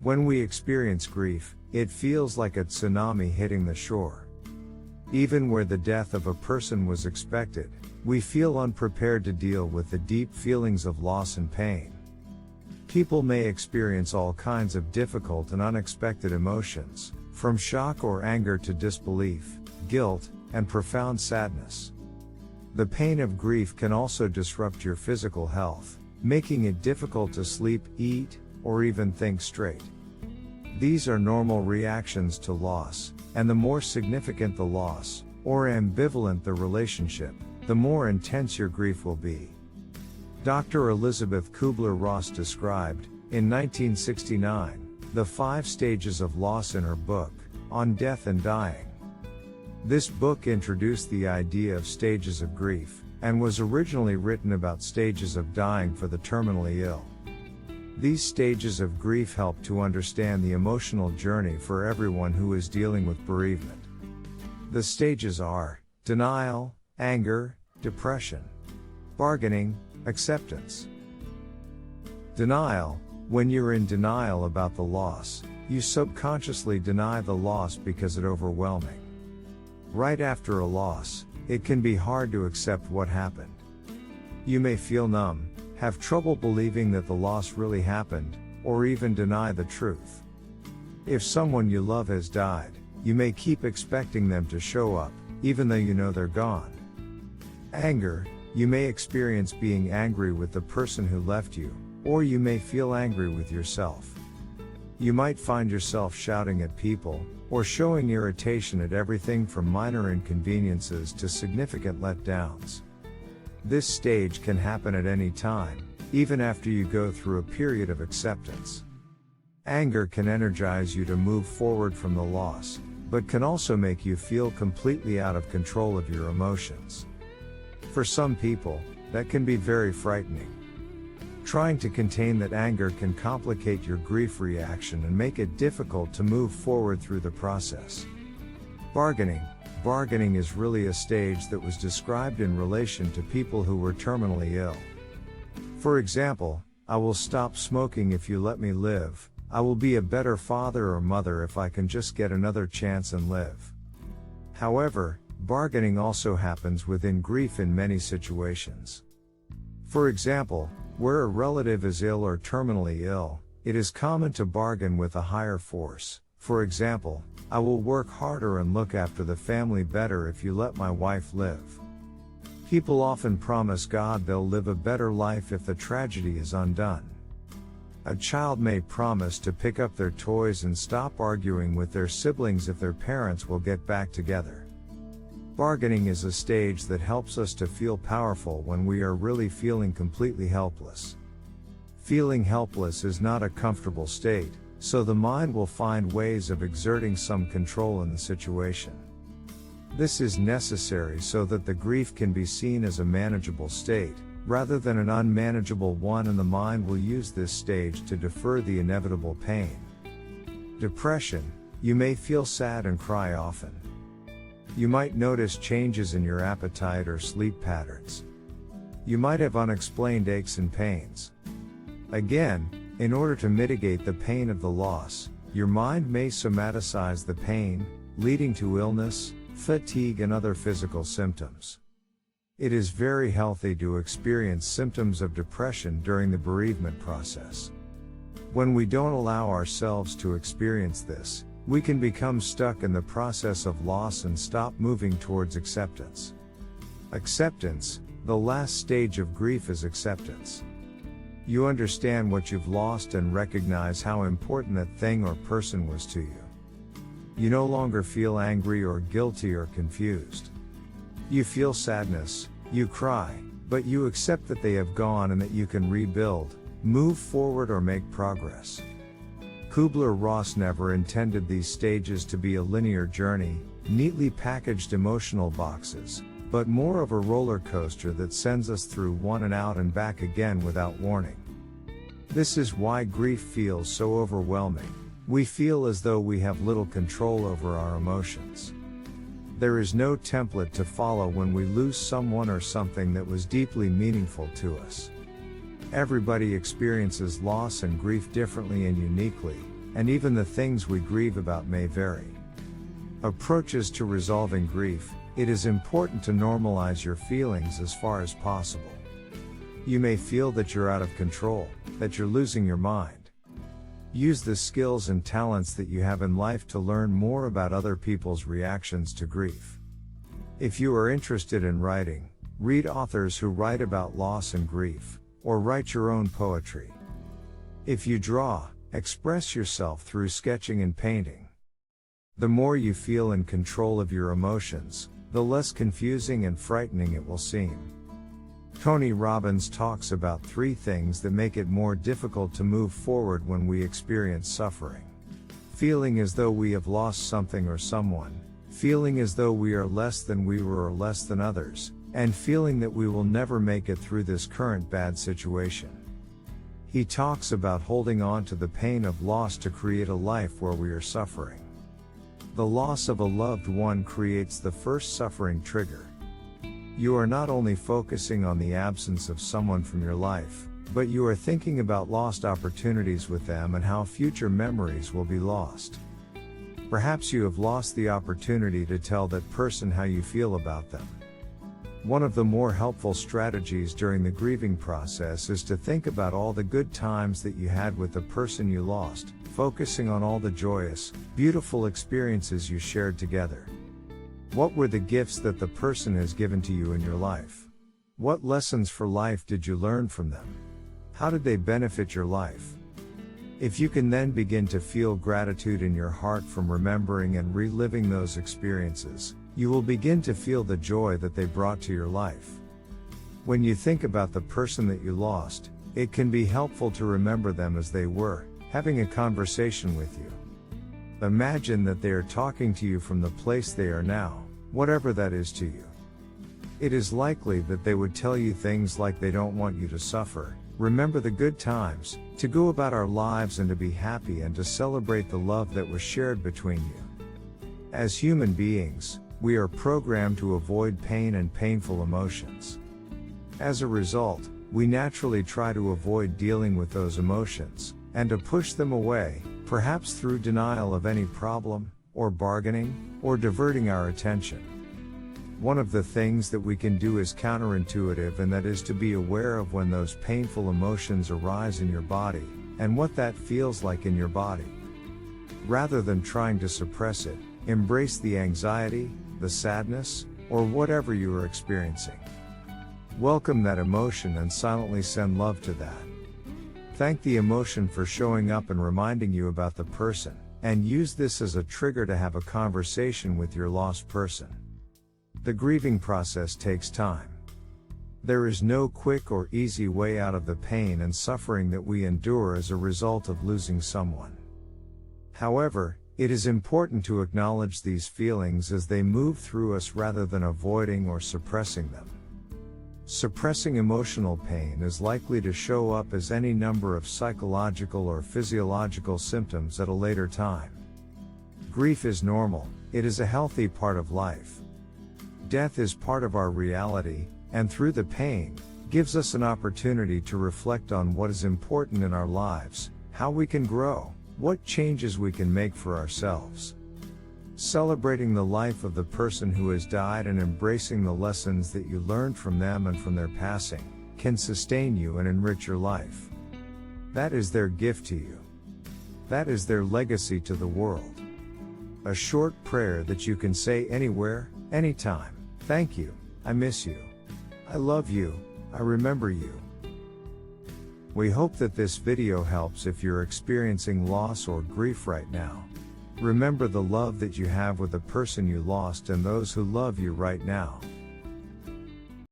When we experience grief, it feels like a tsunami hitting the shore. Even where the death of a person was expected, we feel unprepared to deal with the deep feelings of loss and pain. People may experience all kinds of difficult and unexpected emotions, from shock or anger to disbelief, guilt, and profound sadness. The pain of grief can also disrupt your physical health, making it difficult to sleep, eat, or even think straight. These are normal reactions to loss, and the more significant the loss, or ambivalent the relationship, the more intense your grief will be. Dr. Elizabeth Kubler-Ross described, in 1969, the 5 stages of loss in her book, On Death and Dying. This book introduced the idea of stages of grief, and was originally written about stages of dying for the terminally ill. These stages of grief help to understand the emotional journey for everyone who is dealing with bereavement. The stages are denial, anger, depression, bargaining, acceptance. Denial. When you're in denial about the loss, you subconsciously deny the loss because it's overwhelming. Right after a loss, it can be hard to accept what happened. You may feel numb, have trouble believing that the loss really happened, or even deny the truth. If someone you love has died, you may keep expecting them to show up, even though you know they're gone. Anger. You may experience being angry with the person who left you, or you may feel angry with yourself. You might find yourself shouting at people, or showing irritation at everything from minor inconveniences to significant letdowns. This stage can happen at any time, even after you go through a period of acceptance. Anger can energize you to move forward from the loss, but can also make you feel completely out of control of your emotions. For some people, that can be very frightening. Trying to contain that anger can complicate your grief reaction and make it difficult to move forward through the process. Bargaining. Bargaining is really a stage that was described in relation to people who were terminally ill. For example, I will stop smoking if you let me live, I will be a better father or mother if I can just get another chance and live. However, bargaining also happens within grief in many situations. For example, where a relative is ill or terminally ill, it is common to bargain with a higher force. For example, I will work harder and look after the family better if you let my wife live. People often promise God they'll live a better life if the tragedy is undone. A child may promise to pick up their toys and stop arguing with their siblings if their parents will get back together. Bargaining is a stage that helps us to feel powerful when we are really feeling completely helpless. Feeling helpless is not a comfortable state, so the mind will find ways of exerting some control in the situation. This is necessary so that the grief can be seen as a manageable state, rather than an unmanageable one, and the mind will use this stage to defer the inevitable pain. Depression. You may feel sad and cry often. You might notice changes in your appetite or sleep patterns. You might have unexplained aches and pains. Again, in order to mitigate the pain of the loss, your mind may somaticize the pain, leading to illness, fatigue, and other physical symptoms. It is very healthy to experience symptoms of depression during the bereavement process. When we don't allow ourselves to experience this, we can become stuck in the process of loss and stop moving towards acceptance. Acceptance. The last stage of grief is acceptance. You understand what you've lost and recognize how important that thing or person was to you. You no longer feel angry or guilty or confused. You feel sadness, you cry, but you accept that they have gone and that you can rebuild, move forward, or make progress. Kubler-Ross never intended these stages to be a linear journey, neatly packaged emotional boxes, but more of a roller coaster that sends us through one and out and back again without warning. This is why grief feels so overwhelming. We feel as though we have little control over our emotions. There is no template to follow when we lose someone or something that was deeply meaningful to us. Everybody experiences loss and grief differently and uniquely, and even the things we grieve about may vary. Approaches to resolving grief: it is important to normalize your feelings as far as possible. You may feel that you're out of control, that you're losing your mind. Use the skills and talents that you have in life to learn more about other people's reactions to grief. If you are interested in writing, read authors who write about loss and grief, or write your own poetry. If you draw, express yourself through sketching and painting. The more you feel in control of your emotions, the less confusing and frightening it will seem. Tony Robbins talks about 3 things that make it more difficult to move forward when we experience suffering. Feeling as though we have lost something or someone, feeling as though we are less than we were or less than others, and feeling that we will never make it through this current bad situation. He talks about holding on to the pain of loss to create a life where we are suffering. The loss of a loved one creates the first suffering trigger. You are not only focusing on the absence of someone from your life, but you are thinking about lost opportunities with them and how future memories will be lost. Perhaps you have lost the opportunity to tell that person how you feel about them. One of the more helpful strategies during the grieving process is to think about all the good times that you had with the person you lost, focusing on all the joyous, beautiful experiences you shared together. What were the gifts that the person has given to you in your life? What lessons for life did you learn from them? How did they benefit your life? If you can then begin to feel gratitude in your heart from remembering and reliving those experiences, you will begin to feel the joy that they brought to your life. When you think about the person that you lost, it can be helpful to remember them as they were, having a conversation with you. Imagine that they are talking to you from the place they are now, whatever that is to you. It is likely that they would tell you things like they don't want you to suffer, remember the good times, to go about our lives and to be happy and to celebrate the love that was shared between you. As human beings, we are programmed to avoid pain and painful emotions. As a result, we naturally try to avoid dealing with those emotions, and to push them away, perhaps through denial of any problem, or bargaining, or diverting our attention. One of the things that we can do is counterintuitive, and that is to be aware of when those painful emotions arise in your body, and what that feels like in your body. Rather than trying to suppress it, embrace the anxiety, the sadness, or whatever you are experiencing. Welcome that emotion and silently send love to that. Thank the emotion for showing up and reminding you about the person, and use this as a trigger to have a conversation with your lost person. The grieving process takes time. There is no quick or easy way out of the pain and suffering that we endure as a result of losing someone. However, it is important to acknowledge these feelings as they move through us rather than avoiding or suppressing them. Suppressing emotional pain is likely to show up as any number of psychological or physiological symptoms at a later time. Grief is normal, it is a healthy part of life. Death is part of our reality, and through the pain, gives us an opportunity to reflect on what is important in our lives, how we can grow, what changes we can make for ourselves. Celebrating the life of the person who has died and embracing the lessons that you learned from them and from their passing, can sustain you and enrich your life. That is their gift to you. That is their legacy to the world. A short prayer that you can say anywhere, anytime. Thank you, I miss you. I love you, I remember you. We hope that this video helps if you're experiencing loss or grief right now. Remember the love that you have with the person you lost and those who love you right now.